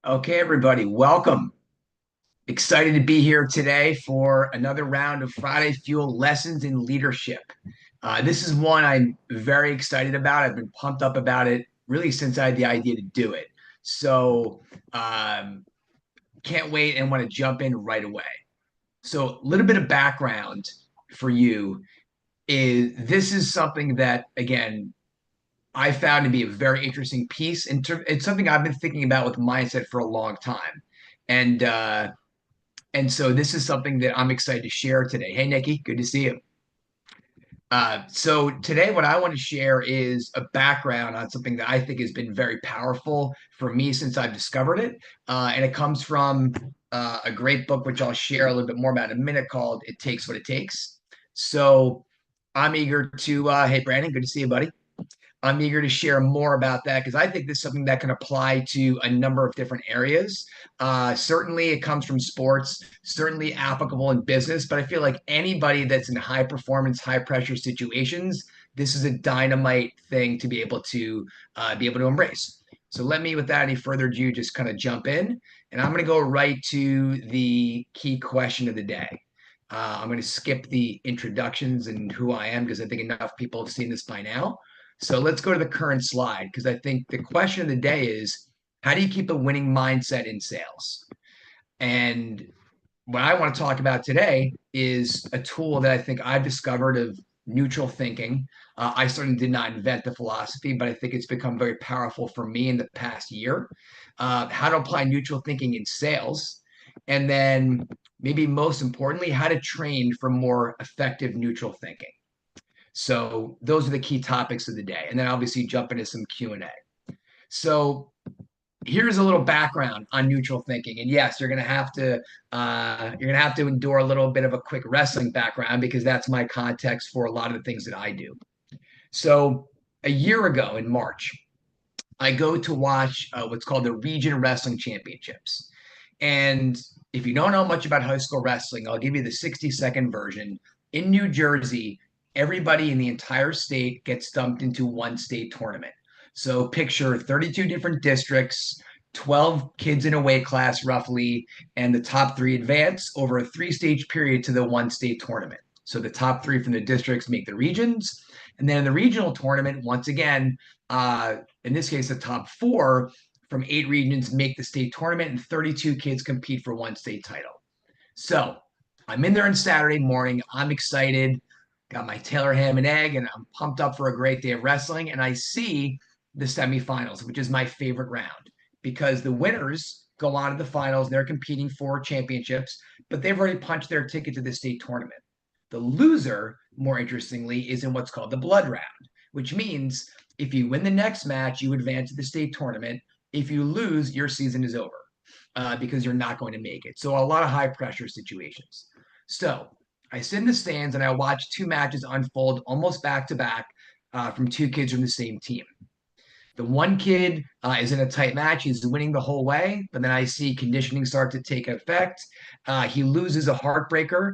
Okay, everybody, welcome. Excited to be here today for another round of Friday Fuel Lessons in Leadership. This is one I'm very excited about. I've been pumped up about it really since I had the idea to do it. So, um, can't wait and want to jump in right away. So, a little bit of background for you is this is something that, again, I found to be a very interesting piece. It's something I've been thinking about with mindset for a long time. And, and so this is something that I'm excited to share today. Hey, Nikki, good to see you. So today, what I want to share is a background on something that I think has been very powerful for me since I've discovered it. And it comes from a great book, which I'll share a little bit more about in a minute, called It Takes What It Takes. So I'm eager to, hey, Brandon, good to see you, buddy. I'm eager to share more about that because I think this is something that can apply to a number of different areas. Certainly, it comes from sports, certainly applicable in business, but I feel like anybody that's in high performance, high pressure situations, this is a dynamite thing to be able to embrace. So let me, without any further ado, just kind of jump in, and I'm going to go right to the key question of the day. I'm going to skip the introductions and who I am because I think enough people have seen this by now. So let's go to the current slide because I think the question of the day is, how do you keep a winning mindset in sales? And what I want to talk about today is a tool that I think I've discovered of neutral thinking. I certainly did not invent the philosophy, but I think it's become very powerful for me in the past year. How to apply neutral thinking in sales. And then, maybe most importantly, how to train for more effective neutral thinking. So those are the key topics of the day, and then obviously jump into some Q&A. So here's a little background on neutral thinking, and yes, you're gonna have to endure a little bit of a quick wrestling background because that's my context for a lot of the things that I do. So a year ago in March, I go to watch what's called the Region Wrestling Championships, and if you don't know much about high school wrestling, I'll give you the 60-second version. In New Jersey, everybody in the entire state gets dumped into one state tournament. So picture 32 different districts, 12 kids in a weight class roughly, and the top three advance over a three-stage period to the one state tournament. So the top three from the districts make the regions. And then in the regional tournament, once again, in this case, the top four from 8 regions make the state tournament, and 32 kids compete for one state title. So I'm in there on Saturday morning. I'm excited, got my Taylor ham and egg, and I'm pumped up for a great day of wrestling. And I see the semifinals, which is my favorite round because the winners go on to the finals. They're competing for championships, but they've already punched their ticket to the state tournament. The loser, more interestingly, is in what's called the blood round, which means if you win the next match, you advance to the state tournament. If you lose, your season is over because you're not going to make it. So a lot of high pressure situations. So I sit in the stands and I watch two matches unfold almost back to back from two kids from the same team. The one kid is in a tight match. He's winning the whole way, but then I see conditioning start to take effect. He loses a heartbreaker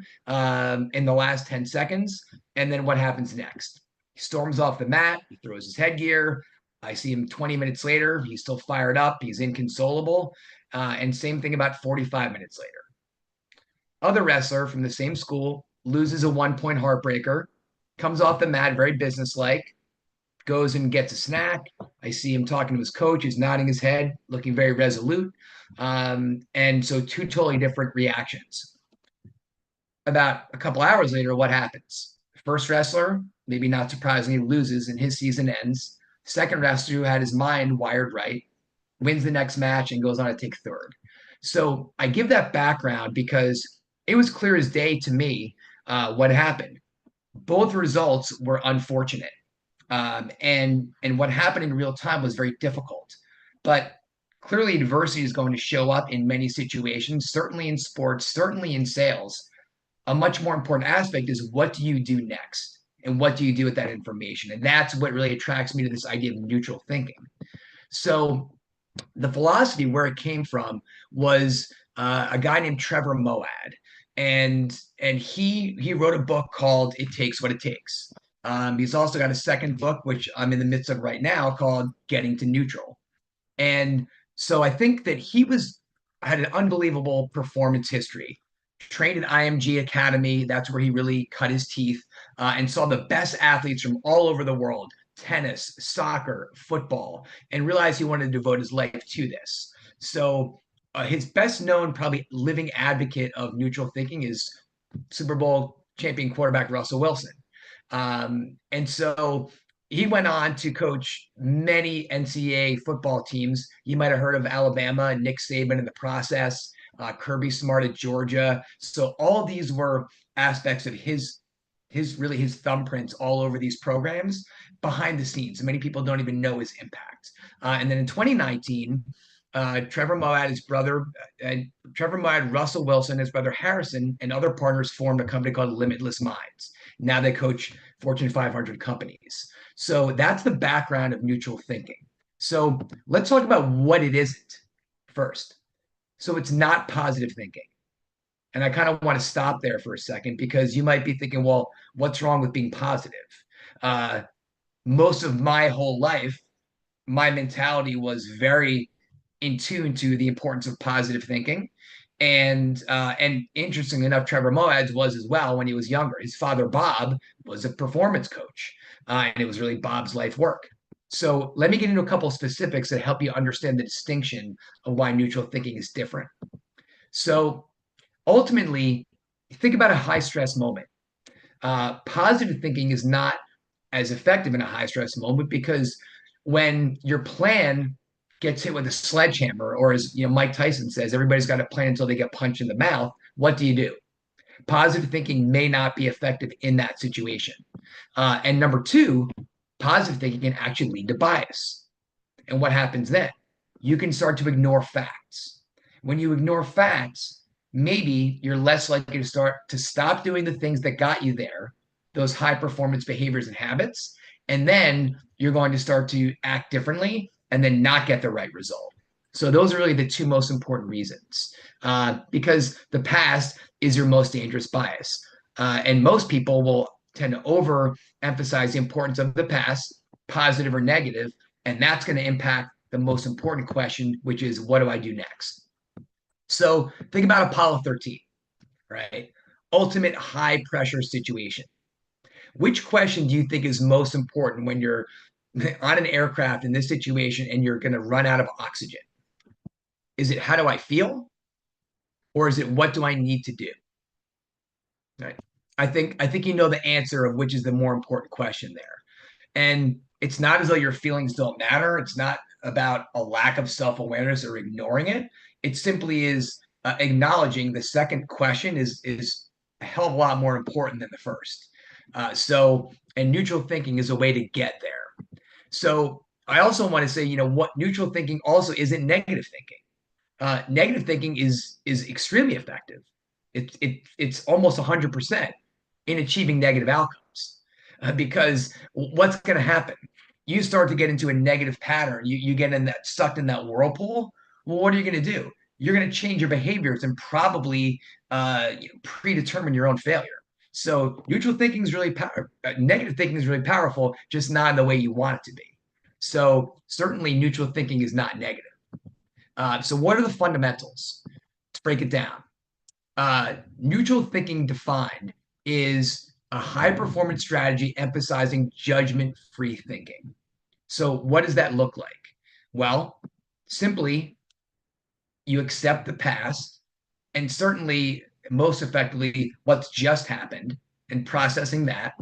in the last 10 seconds. And then what happens next? He storms off the mat. He throws his headgear. I see him 20 minutes later. He's still fired up. He's inconsolable. And same thing about 45 minutes later. Other wrestler from the same school loses a 1 point heartbreaker, comes off the mat very businesslike, goes and gets a snack. I see him talking to his coach. He's nodding his head, looking very resolute. And so two totally different reactions. About a couple hours later, what happens? First wrestler, maybe not surprisingly, loses and his season ends. Second wrestler who had his mind wired right wins the next match and goes on to take third. So I give that background because it was clear as day to me what happened. Both results were unfortunate. And what happened in real time was very difficult. But clearly, adversity is going to show up in many situations, certainly in sports, certainly in sales. A much more important aspect is what do you do next? And what do you do with that information? And that's what really attracts me to this idea of neutral thinking. So, the philosophy where it came from was a guy named Trevor Moad, and he wrote a book called "It Takes What It Takes." He's also got a second book, which I'm in the midst of right now, called Getting to Neutral. And So I think that had an unbelievable performance history. Trained at IMG Academy, that's where he really cut his teeth, and saw the best athletes from all over the world, tennis, soccer, football, and realized he wanted to devote his life to this. So his best known, probably living advocate of neutral thinking is Super Bowl champion quarterback Russell Wilson. And so he went on to coach many NCAA football teams. You might have heard of Alabama and Nick Saban in the process, Kirby Smart at Georgia. So all these were aspects of his thumbprints all over these programs behind the scenes. Many people don't even know his impact. And then in 2019, Trevor Moawad, his brother, Trevor Moawad, Russell Wilson, his brother Harrison, and other partners formed a company called Limitless Minds. Now they coach Fortune 500 companies. So that's the background of neutral thinking. So let's talk about what it isn't first. So it's not positive thinking. And I kind of want to stop there for a second because you might be thinking, well, what's wrong with being positive? Uh, most of my whole life, my mentality was very in tune to the importance of positive thinking. And interestingly enough, Trevor Moads was as well when he was younger. His father Bob was a performance coach, and it was really Bob's life work. So let me get into a couple of specifics that help you understand the distinction of why neutral thinking is different. So ultimately, think about a high stress moment. Positive thinking is not as effective in a high stress moment because when your plan gets hit with a sledgehammer, or as Mike Tyson says, everybody's got a plan until they get punched in the mouth. What do? Positive thinking may not be effective in that situation. And number two, positive thinking can actually lead to bias. And what happens then? You can start to ignore facts. When you ignore facts, maybe you're less likely to stop doing the things that got you there, those high performance behaviors and habits, and then you're going to start to act differently and then not get the right result. So those are really the two most important reasons, because the past is your most dangerous bias, and most people will tend to overemphasize the importance of the past, positive or negative, and that's going to impact the most important question, which is what do I do next? So think about Apollo 13, right? Ultimate high pressure situation. Which question do you think is most important when you're on an aircraft in this situation and you're going to run out of oxygen? Is it how do I feel? Or is it what do I need to do? Right. I think you know the answer of which is the more important question there. And it's not as though your feelings don't matter. It's not about a lack of self awareness or ignoring it. It simply is acknowledging the second question is a hell of a lot more important than the first. And neutral thinking is a way to get there. So, I also want to say, what neutral thinking also isn't negative thinking. Negative thinking is extremely effective. It's almost 100% in achieving negative outcomes, because what's going to happen? You start to get into a negative pattern. You get in that sucked in that whirlpool. Well, what are you going to do? You're going to change your behaviors and probably predetermine your own failure. So neutral thinking is really powerful. Negative thinking is really powerful, just not in the way you want it to be. So certainly neutral thinking is not negative. So what are the fundamentals? Let's break it down. Neutral thinking defined is a high performance strategy emphasizing judgment free thinking. So, what does that look like? Well, simply you accept the past and certainly most effectively what's just happened and processing that.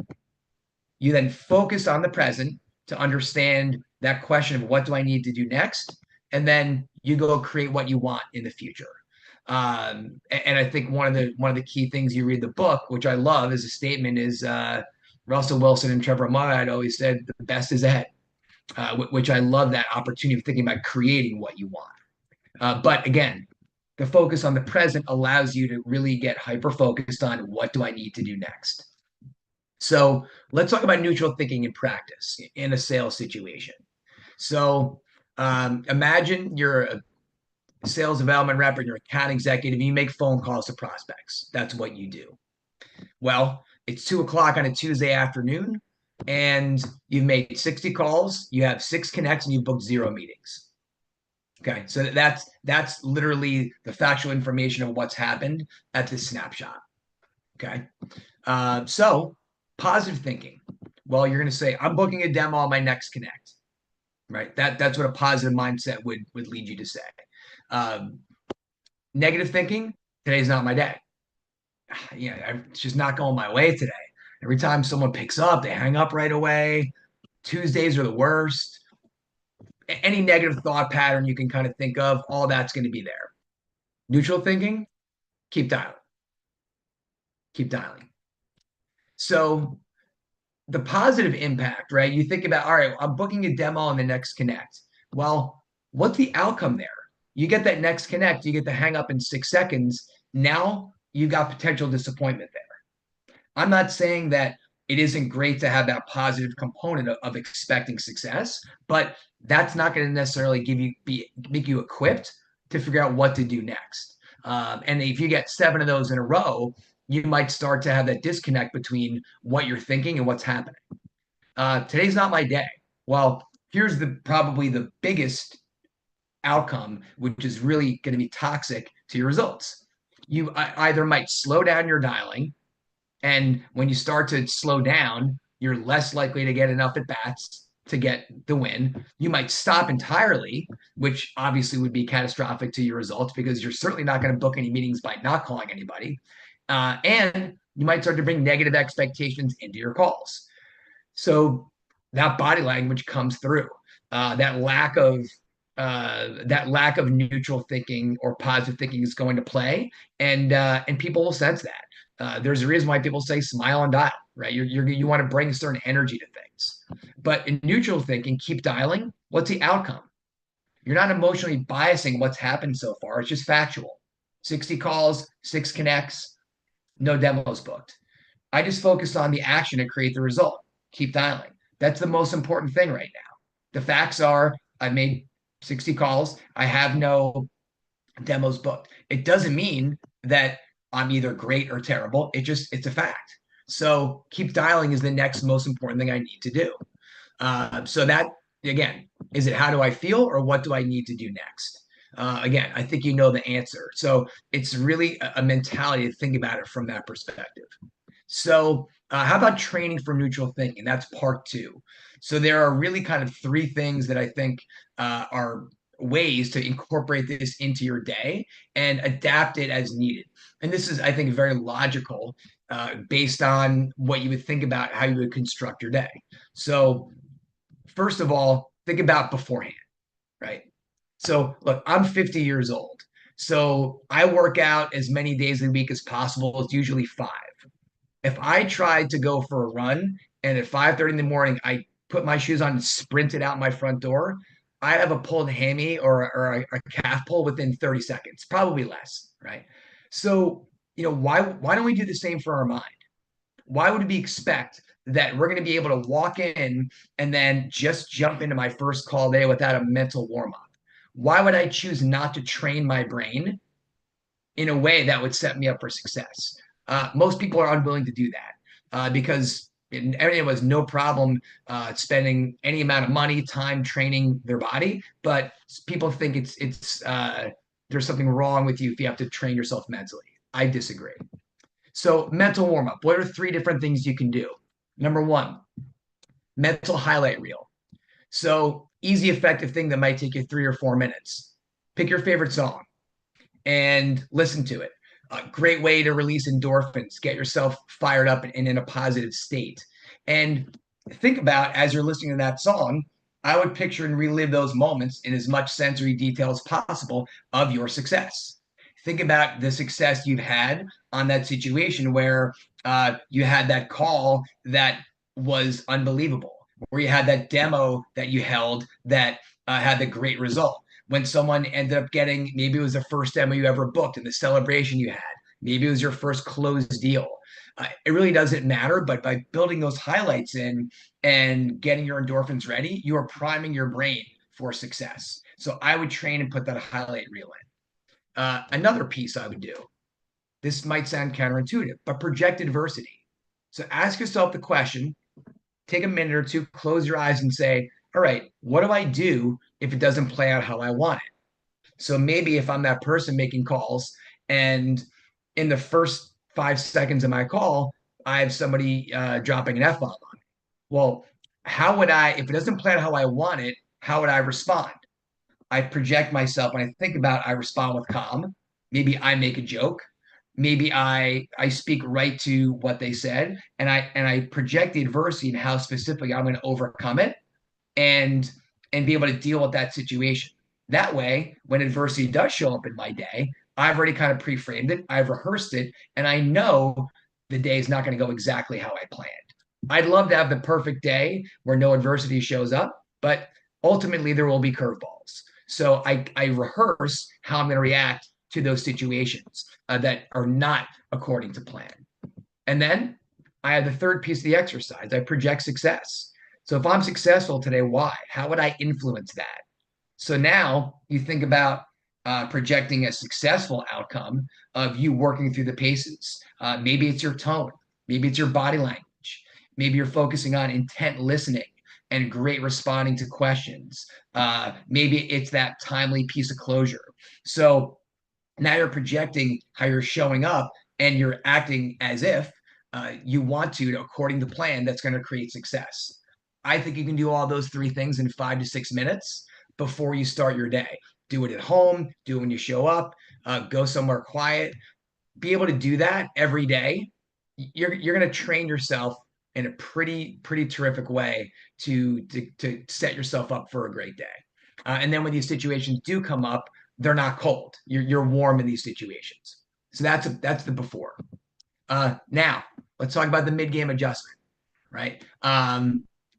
You then focus on the present to understand that question of what do I need to do next? And then you go create what you want in the future. And I think one of the key things you read the book, which I love, is a statement is Russell Wilson and Trevor Moawad always said the best is ahead, which I love that opportunity of thinking about creating what you want. But again, the focus on the present allows you to really get hyper focused on what do I need to do next. So let's talk about neutral thinking in practice in a sales situation. So imagine you're a sales development rep or you're an account executive, you make phone calls to prospects. That's what you do. Well, it's 2 o'clock on a Tuesday afternoon, and you've made 60 calls, you have 6 connects, and you've booked 0 meetings. Okay, so that's literally the factual information of what's happened at this snapshot. Okay, so positive thinking. Well, you're going to say, I'm booking a demo on my next connect, right? That's what a positive mindset would lead you to say. Um, Negative thinking, today's not my day. Yeah, it's just not going my way today. Every time someone picks up, they hang up right away. Tuesdays are the worst. Any negative thought pattern you can kind of think of, all that's going to be there. Neutral thinking, keep dialing, keep dialing. So the positive impact, right? You think about, all right, I'm booking a demo on the next connect. Well, what's the outcome there? You get that next connect, you get the hang up in 6 seconds. Now you got potential disappointment there. I'm not saying that it isn't great to have that positive component of expecting success, but that's not going to necessarily make you equipped to figure out what to do next. And if you get 7 of those in a row, you might start to have that disconnect between what you're thinking and what's happening. Today's not my day. Well, here's probably the biggest outcome, which is really going to be toxic to your results. You either might slow down your dialing, and when you start to slow down, you're less likely to get enough at bats to get the win. You might stop entirely, which obviously would be catastrophic to your results because you're certainly not going to book any meetings by not calling anybody. And you might start to bring negative expectations into your calls. So that body language comes through. That lack of neutral thinking or positive thinking is going to play, and people will sense that. There's a reason why people say smile and dial, right? You want to bring a certain energy to things. But in neutral thinking, keep dialing. What's the outcome? You're not emotionally biasing what's happened so far. It's just factual. 60 calls, 6 connects, no demos booked. I just focused on the action to create the result. Keep dialing. That's the most important thing right now. The facts are I made 60 calls. I have no demos booked. It doesn't mean that I'm either great or terrible. It's a fact. So keep dialing is the next most important thing I need to do. So that, again, is it how do I feel or what do I need to do next? Again, I think you know the answer. So it's really a mentality to think about it from that perspective. So, how about training for neutral thinking? That's part two. So, there are really kind of three things that I think are ways to incorporate this into your day and adapt it as needed. And this is, I think, very logical based on what you would think about how you would construct your day. So, first of all, think about beforehand, right? So, look, I'm 50 years old. So, I work out as many days a week as possible. It's usually 5. If I tried to go for a run and at 5:30 in the morning I put my shoes on and sprinted out my front door, I'd have a pulled hammy or a calf pull within 30 seconds, probably less, right? So, why don't we do the same for our mind? Why would we expect that we're going to be able to walk in and then just jump into my first call day without a mental warm up? Why would I choose not to train my brain in a way that would set me up for success? Most people are unwilling to do that because everyone has no problem spending any amount of money, time training their body, but people think it's there's something wrong with you if you have to train yourself mentally. I disagree. So mental warm up. What are 3 different things you can do? Number one, mental highlight reel. So easy, effective thing that might take you 3 or 4 minutes. Pick your favorite song and listen to it. A great way to release endorphins, get yourself fired up and in a positive state. And think about as you're listening to that song, I would picture and relive those moments in as much sensory detail as possible of your success. Think about the success you've had on that situation where you had that call that was unbelievable, where you had that demo that you held that had the great result when someone ended up getting, maybe it was the first demo you ever booked and the celebration you had. Maybe it was your first closed deal. It really doesn't matter, but by building those highlights in and getting your endorphins ready, you are priming your brain for success. So I would train and put that highlight reel in. Another piece I would do, this might sound counterintuitive, but project adversity. So ask yourself the question, take a minute or two, close your eyes and say, all right, what do I do if it doesn't play out how I want it? So maybe if I'm that person making calls and in the first 5 seconds of my call, I have somebody dropping an F bomb on me. Well, how would I, if it doesn't play out how I want it, how would I respond? I project myself when I think about I respond with calm. Maybe I make a joke. Maybe I speak right to what they said and I project the adversity and how specifically I'm going to overcome it and and be able to deal with that situation. That way, when adversity does show up in my day, I've already kind of pre-framed it, I've rehearsed it, and I know the day is not going to go exactly how I planned. I'd love to have the perfect day where no adversity shows up, but ultimately there will be curveballs. So I rehearse how I'm going to react to those situations that are not according to plan. And then I have the third piece of the exercise. I project success. So if I'm successful today, why? How would I influence that? So now you think about projecting a successful outcome of you working through the paces. Maybe it's your tone. Maybe it's your body language. Maybe you're focusing on intent listening and great responding to questions. Maybe it's that timely piece of closure. So now you're projecting how you're showing up and you're acting as if you want to, according to plan, that's going to create success. I think you can do all those three things in 5 to 6 minutes before you start your day. Do it at home, do it when you show up, go somewhere quiet. Be able to do that every day. You're going to train yourself in a pretty terrific way to set yourself up for a great day. And then when these situations do come up, they're not cold. You're warm in these situations. So that's the before. Now let's talk about the mid game adjustment, right?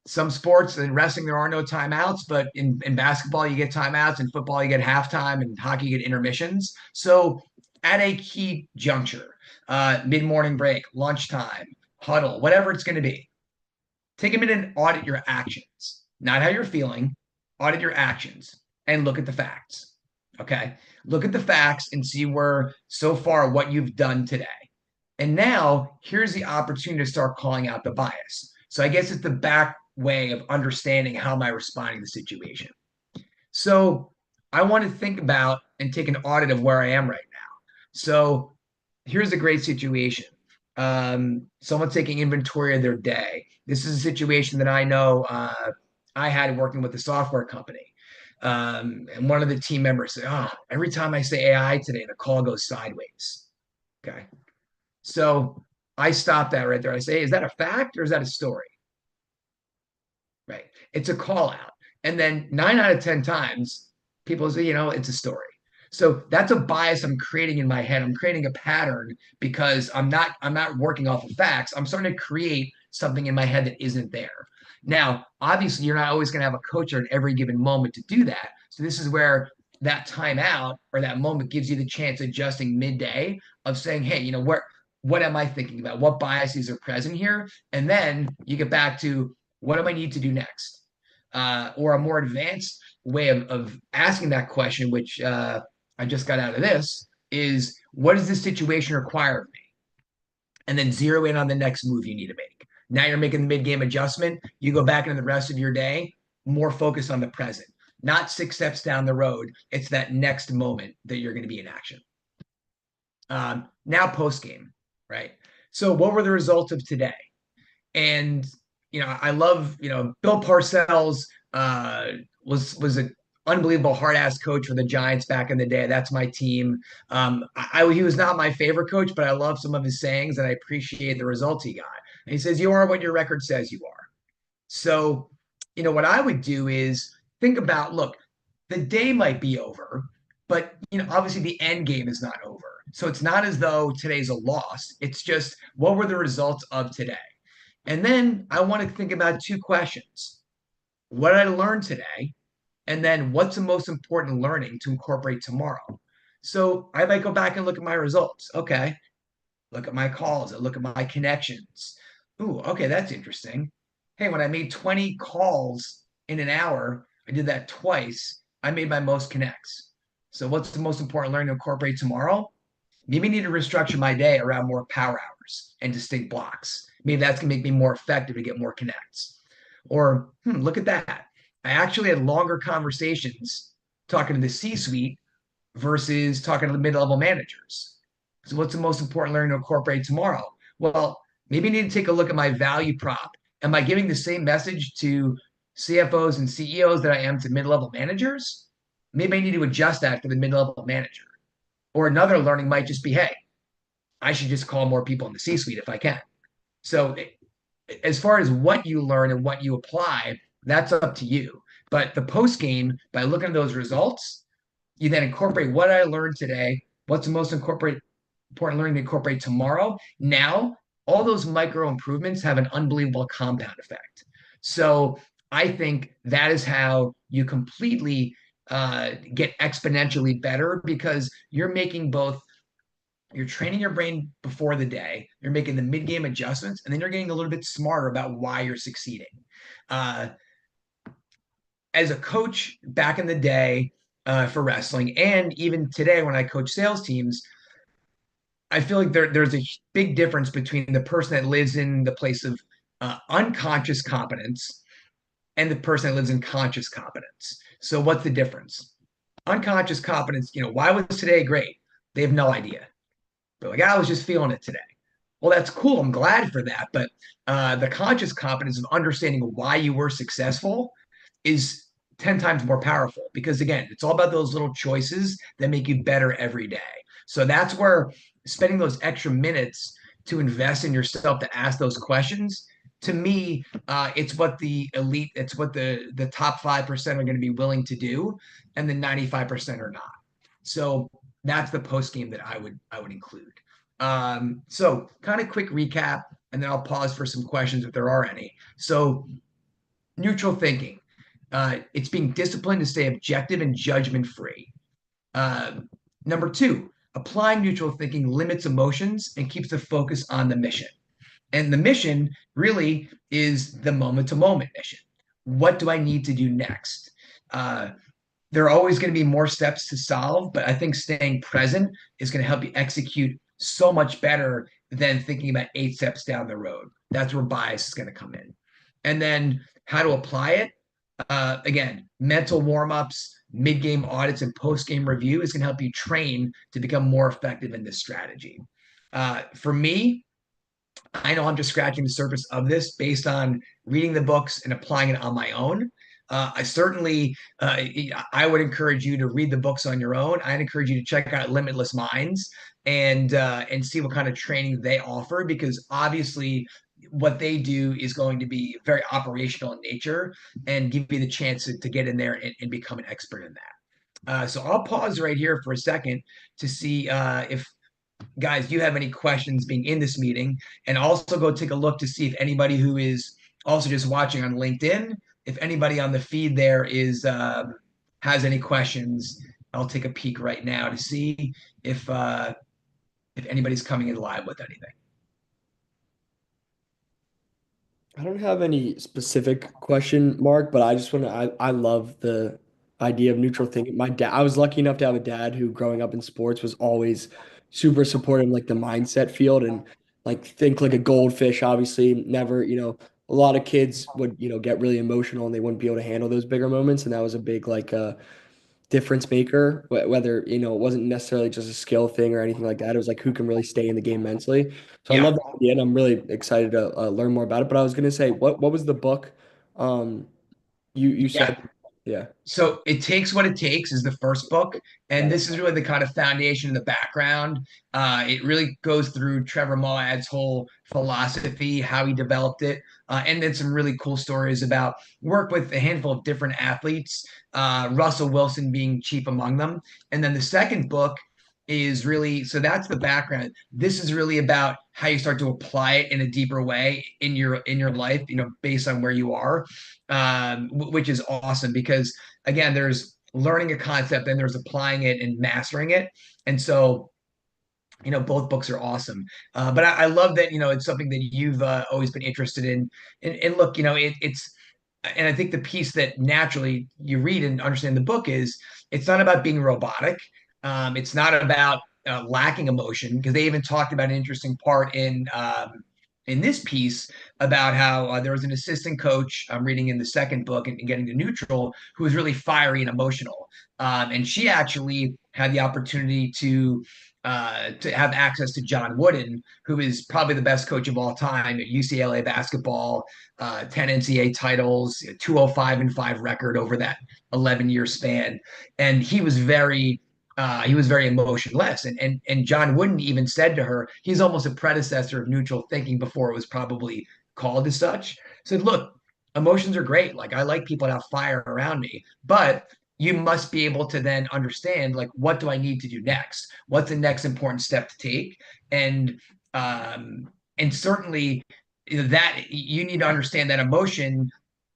Some sports in wrestling there are no timeouts, but in basketball you get timeouts, in football you get halftime, and hockey you get intermissions. So at a key juncture, mid morning break, lunchtime, huddle, whatever it's going to be, take a minute and audit your actions, not how you're feeling. Audit your actions and look at the facts. Okay, look at the facts and see where so far what you've done today. And now here's the opportunity to start calling out the bias. So I guess it's the back way of understanding how am I responding to the situation. So I want to think about and take an audit of where I am right now. So here's a great situation. Someone taking inventory of their day. This is a situation that I know I had working with a software company. And one of the team members said, "Oh, every time I say AI today, the call goes sideways." Okay. So I stopped that right there. I say, "Is that a fact or is that a story?" Right. It's a call out. And then 9 out of 10 times, people say, it's a story. So that's a bias I'm creating in my head. I'm creating a pattern because I'm not working off of facts. I'm starting to create something in my head that isn't there. Now, obviously, you're not always going to have a coach at every given moment to do that. So this is where that timeout or that moment gives you the chance adjusting midday of saying, hey, what am I thinking about? What biases are present here? And then you get back to what do I need to do next? Or a more advanced way of asking that question, which I just got out of this, is what does this situation require of me? And then zero in on the next move you need to make. Now you're making the mid-game adjustment. You go back into the rest of your day, more focused on the present, not 6 steps down the road. It's that next moment that you're going to be in action. Now post-game, right? So what were the results of today? And I love Bill Parcells was an unbelievable hard ass coach for the Giants back in the day. That's my team. He was not my favorite coach, but I love some of his sayings and I appreciate the results he got. And he says, "You are what your record says you are." So what I would do is think about, look, the day might be over, but obviously the end game is not over. So it's not as though today's a loss. It's just what were the results of today. And then I want to think about two questions. What did I learn today? And then what's the most important learning to incorporate tomorrow? So I might go back and look at my results. Okay. Look at my calls. I look at my connections. Ooh, okay, that's interesting. Hey, when I made 20 calls in an hour, I did that twice. I made my most connects. So what's the most important learning to incorporate tomorrow? Maybe I need to restructure my day around more power hours and distinct blocks. Maybe that's going to make me more effective to get more connects. Or look at that. I actually had longer conversations talking to the C-suite versus talking to the mid-level managers. So what's the most important learning to incorporate tomorrow? Well, maybe I need to take a look at my value prop. Am I giving the same message to CFOs and CEOs that I am to mid-level managers? Maybe I need to adjust that for the mid-level manager. Or another learning might just be, hey, I should just call more people in the C-suite if I can. So as far as what you learn and what you apply, that's up to you. But the post game, by looking at those results, you then incorporate what I learned today. What's the most important learning to incorporate tomorrow? Now, all those micro improvements have an unbelievable compound effect. So I think that is how you completely get exponentially better because you're making both you're training your brain before the day, you're making the mid-game adjustments, and then you're getting a little bit smarter about why you're succeeding. Uh, as a coach back in the day for wrestling, and even today when I coach sales teams, I feel like there's a big difference between the person that lives in the place of unconscious competence and the person that lives in conscious competence. So what's the difference? Unconscious competence, why was today great? They have no idea. They're like, I was just feeling it today. Well, that's cool. I'm glad for that. But the conscious competence of understanding why you were successful is 10 times more powerful because, again, it's all about those little choices that make you better every day. So that's where spending those extra minutes to invest in yourself to ask those questions. To me, it's what the elite, it's what the top 5% are going to be willing to do, and the 95% are not. So that's the post game that I would include. So kind of quick recap, and then I'll pause for some questions if there are any. So neutral thinking. It's being disciplined to stay objective and judgment free. Uh, Number two, applying neutral thinking limits emotions and keeps the focus on the mission. And the mission really is the moment to moment mission. What do I need to do next? Uh, there are always going to be more steps to solve, but I think staying present is going to help you execute so much better than thinking about 8 steps down the road. That's where bias is going to come in. And then how to apply it. Again, mental warm ups, mid game audits, and post game review is going to help you train to become more effective in this strategy. For me, I know I'm just scratching the surface of this based on reading the books and applying it on my own. I certainly, I would encourage you to read the books on your own. I'd encourage you to check out Limitless Minds and see what kind of training they offer because obviously what they do is going to be very operational in nature and give you the chance to get in there and become an expert in that. So I'll pause right here for a second to see if guys, do you have any questions being in this meeting? And also go take a look to see if anybody who is also just watching on LinkedIn, if anybody on the feed there is has any questions. I'll take a peek right now to see if anybody's coming in live with anything. I don't have any specific question, Mark, but I just want to, I love the idea of neutral thinking. My dad, I was lucky enough to have a dad who growing up in sports was always super supportive, like the mindset field and like think like a goldfish, obviously never, a lot of kids would, get really emotional and they wouldn't be able to handle those bigger moments. And that was a big, like, difference maker, whether, it wasn't necessarily just a skill thing or anything like that. It was like who can really stay in the game mentally. So I Yeah, love that idea, and I'm really excited to learn more about it. But I was gonna say, what was the book? Um, you yeah. said, yeah, So It Takes What It Takes is the first book. And got this is really the kind of foundation in the background. It really goes through Trevor Moawad's whole philosophy, how he developed it, and then some really cool stories about work with a handful of different athletes, Russell Wilson being chief among them. And then the second book is really that's the background. This is really about how you start to apply it in a deeper way in your life, based on where you are, which is awesome because again, there's learning a concept and there's applying it and mastering it. And so, both books are awesome. But I love that, it's something that you've always been interested in. And look, and I think the piece that naturally you read and understand the book is it's not about being robotic. It's not about lacking emotion because they even talked about an interesting part in in this piece about how there was an assistant coach I'm reading in the second book and getting to neutral who was really fiery and emotional. And she actually had the opportunity to have access to John Wooden, who is probably the best coach of all time at UCLA basketball, 10 NCAA titles, 205-5 record over that 11-year span. And he was very emotionless. And John Wooden even said to her, he's almost a predecessor of neutral thinking before it was probably called as such. Said, look, emotions are great. Like I like people to have fire around me, but you must be able to then understand like what do I need to do next? What's the next important step to take? And and certainly that you need to understand that emotion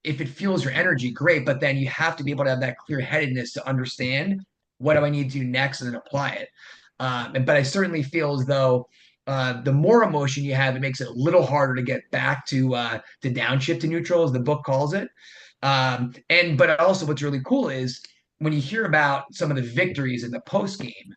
if it fuels your energy, great. But then you have to be able to have that clear headedness to understand what do I need to do next and then apply it. But I certainly feel as though the more emotion you have, it makes it a little harder to get back to downshift to neutral, as the book calls it. And but also, what's really cool is when you hear about some of the victories in the post game,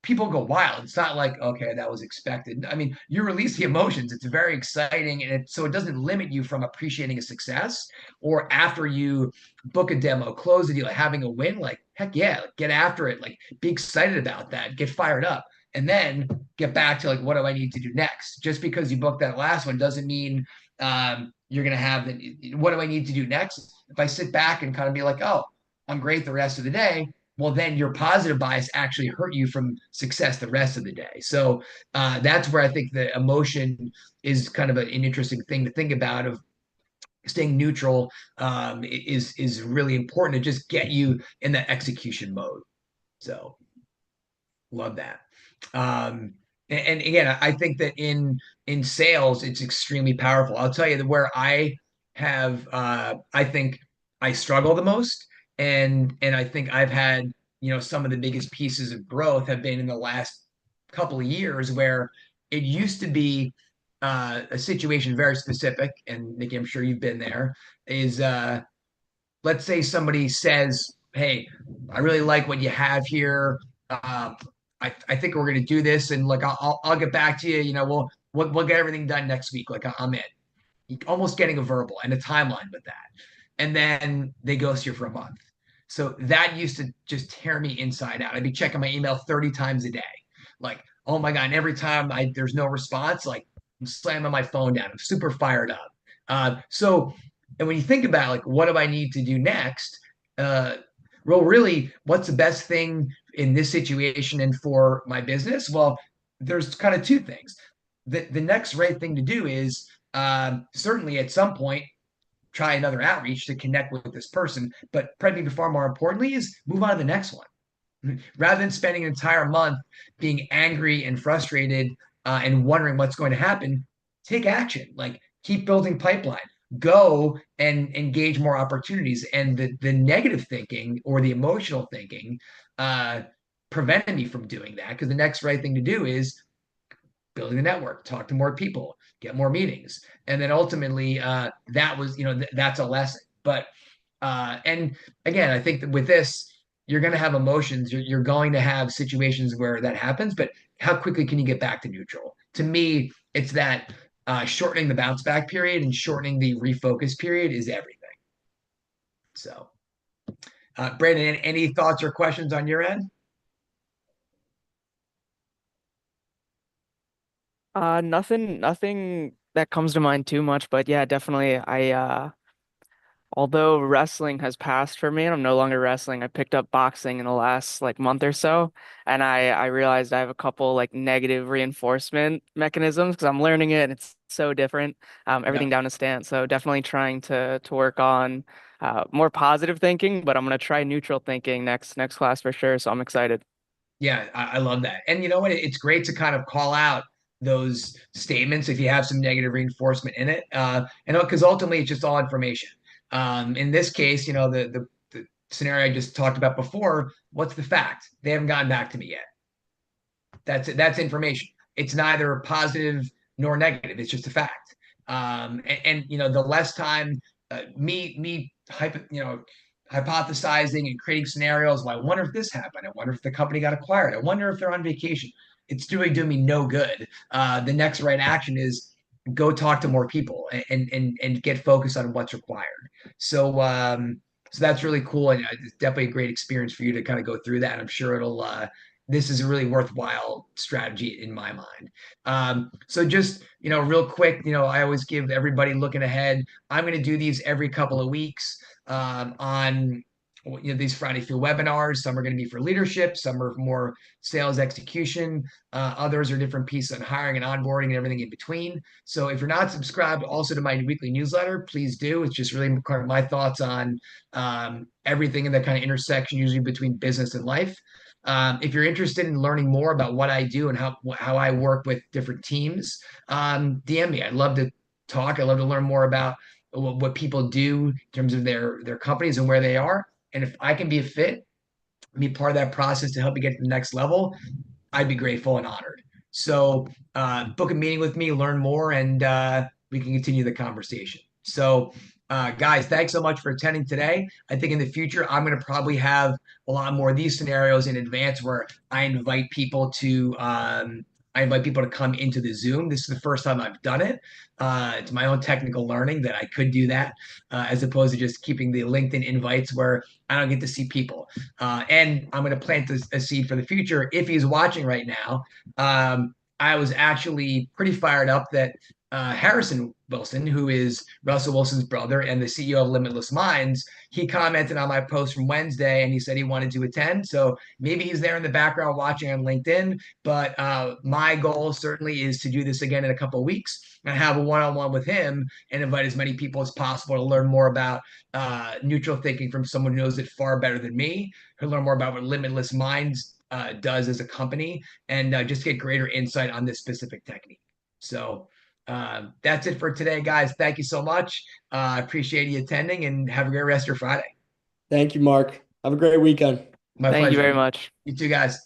people go wild. It's not like, okay, that was expected. I mean, you release the emotions. It's very exciting. And so it doesn't limit you from appreciating a success or after you book a demo, close a deal, having a win. Like, heck yeah, like, get after it. Like, be excited about that. Get fired up. And then get back to like, what do I need to do next? Just because you booked that last one doesn't mean you're going to have the, what do I need to do next? If I sit back and kind of be like, oh, I'm great the rest of the day, well, then your positive bias actually hurt you from success the rest of the day. So that's where I think the emotion is kind of an interesting thing to think about. Of staying neutral is really important to just get you in that execution mode. So love that. And again, I think that in sales, it's extremely powerful. I'll tell you that where I have, I think I struggle the most, and I think I've had, some of the biggest pieces of growth have been in the last couple of years, where it used to be a situation very specific, and Nikki, I'm sure you've been there. Is let's say somebody says, "Hey, I really like what you have here. Uh, I think we're going to do this, and like I'll get back to you. We'll get everything done next week. Like I'm in." Almost getting a verbal and a timeline with that, and then they ghost you for a month. So that used to just tear me inside out. I'd be checking my email 30 times a day, like, oh my god! And every time there's no response, like I'm slamming my phone down. I'm super fired up. So and when you think about like what do I need to do next, uh, well, really, what's the best thing in this situation and for my business? Well, there's kind of two things. The next right thing to do is certainly at some point try another outreach to connect with this person, but probably far more importantly is move on to the next one rather than spending an entire month being angry and frustrated and wondering what's going to happen. Take action, like keep building pipeline, go and engage more opportunities. And the negative thinking or the emotional thinking prevented me from doing that, because the next right thing to do is building the network, talk to more people, get more meetings. And then ultimately that was, that's a lesson. But and again, I think that with this, you're going to have emotions. You're going to have situations where that happens, but how quickly can you get back to neutral? To me, it's that shortening the bounce back period and shortening the refocus period is everything. So, Brandon, any thoughts or questions on your end? Nothing that comes to mind too much, but yeah, definitely although wrestling has passed for me and I'm no longer wrestling, I picked up boxing in the last like month or so, and I realized I have a couple like negative reinforcement mechanisms because I'm learning it and it's so different. Yeah. Everything down to stance. So definitely trying to work on more positive thinking, but I'm gonna try neutral thinking next class for sure. So I'm excited. Yeah, I love that. And you know what? It's great to kind of call out those statements if you have some negative reinforcement in it. Because ultimately it's just all information. In this case, the scenario I just talked about before, what's the fact? They haven't gotten back to me yet. That's it. That's information. It's neither positive nor negative. It's just a fact. The less time me hypothesizing and creating scenarios. Well, I wonder if this happened. I wonder if the company got acquired. I wonder if they're on vacation. It's doing me no good. The next right action is go talk to more people and get focused on what's required. So so that's really cool, and it's definitely a great experience for you to kind of go through that. I'm sure it'll this is a really worthwhile strategy in my mind. So just real quick, I always give everybody looking ahead. I'm going to do these every couple of weeks on these Friday Fuel webinars. Some are going to be for leadership, some are more sales execution, others are different pieces on hiring and onboarding and everything in between. So if you're not subscribed also to my weekly newsletter, please do. It's just really kind of my thoughts on everything in the kind of intersection, usually between business and life. If you're interested in learning more about what I do and how I work with different teams, DM me. I'd love to talk. I'd love to learn more about what people do in terms of their companies and where they are. And if I can be a fit, be part of that process to help you get to the next level, I'd be grateful and honored. So book a meeting with me, learn more, and we can continue the conversation. So guys, thanks so much for attending today. I think in the future, I'm going to probably have a lot more of these scenarios in advance where I invite people to come into the Zoom. This is the first time I've done it. It's my own technical learning that I could do that, as opposed to just keeping the LinkedIn invites where I don't get to see people. And I'm going to plant a seed for the future. If he's watching right now, I was actually pretty fired up that Harrison Wilson, who is Russell Wilson's brother and the CEO of Limitless Minds, he commented on my post from Wednesday and he said he wanted to attend. So maybe he's there in the background watching on LinkedIn. But my goal certainly is to do this again in a couple of weeks and have a one-on-one with him and invite as many people as possible to learn more about neutral thinking from someone who knows it far better than me, who learn more about what Limitless Minds does as a company, and just get greater insight on this specific technique. So that's it for today, guys. Thank you so much. I appreciate you attending and have a great rest of your Friday. Thank you, Mark. Have a great weekend. My Thank you pleasure. very much. You too, guys.